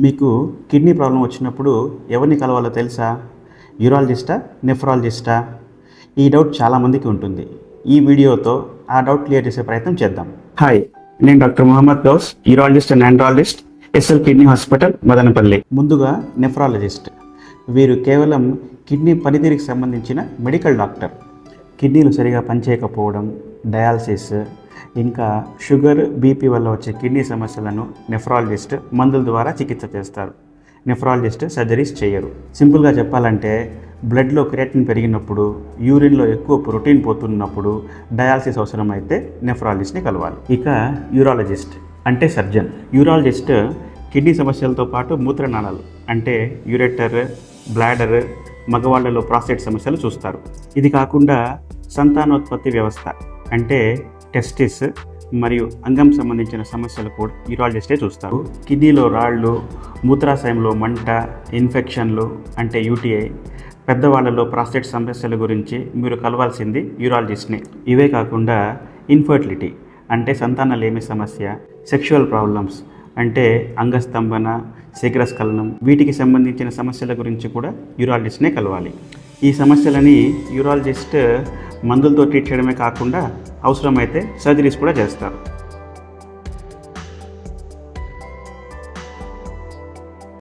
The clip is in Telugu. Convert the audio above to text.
మీకు కిడ్నీ ప్రాబ్లం వచ్చినప్పుడు ఎవరిని కలవాలో తెలుసా? యూరాలజిస్టా? నెఫ్రాలజిస్టా? ఈ డౌట్ చాలామందికి ఉంటుంది. ఈ వీడియోతో ఆ డౌట్ క్లియర్ చేసే ప్రయత్నం చేద్దాం. హాయ్, నేను doctor Mohammed Ghouse, urologist and andrologist, S L kidney hospital, Madanapalle. ముందుగా నెఫ్రాలజిస్ట్. వీరు కేవలం కిడ్నీ పనితీరుకి సంబంధించిన మెడికల్ డాక్టర్. కిడ్నీలు సరిగా పనిచేయకపోవడం, డయాలసిస్, ఇంకా షుగర్, బీపీ వల్ల వచ్చే కిడ్నీ సమస్యలను నెఫ్రాలజిస్ట్ మందుల ద్వారా చికిత్స చేస్తారు. నెఫ్రాలజిస్ట్ సర్జరీస్ చేయరు. సింపుల్గా చెప్పాలంటే బ్లడ్లో క్రియాటిన్ పెరిగినప్పుడు, యూరిన్లో ఎక్కువ ప్రోటీన్ పోతున్నప్పుడు డయాలసిస్ అవసరమైతే నెఫ్రాలజిస్ట్ని కలవాలి. ఇక యూరాలజిస్ట్ అంటే సర్జన్. యూరాలజిస్ట్ కిడ్నీ సమస్యలతో పాటు మూత్రనాళాలు అంటే యూరెటర్, బ్లాడర్, మగవాళ్లలో ప్రాస్టేట్ సమస్యలు చూస్తారు. ఇది కాకుండా సంతానోత్పత్తి వ్యవస్థ అంటే టెస్టిస్ మరియు అంగం సంబంధించిన సమస్యలు కూడా యూరాలజిస్టే చూస్తారు. కిడ్నీలో రాళ్ళు, మూత్రాశయంలో మంట, ఇన్ఫెక్షన్లు అంటే యూటీఐ, పెద్దవాళ్లలో ప్రాస్టేట్ సమస్యల గురించి మీరు కలవాల్సింది యూరాలజిస్ట్ని. ఇవే కాకుండా ఇన్ఫర్టిలిటీ అంటే సంతానలేమి సమస్య, సెక్షువల్ ప్రాబ్లమ్స్ అంటే అంగస్తంభన, శీఘ్రస్ఖలనం, వీటికి సంబంధించిన సమస్యల గురించి కూడా యూరాలజిస్ట్నే కలవాలి. ఈ సమస్యలని యూరాలజిస్ట్ మందులతో ట్రీట్ చేయడమే కాకుండా అవసరమైతే సర్జరీస్ కూడా చేస్తారు.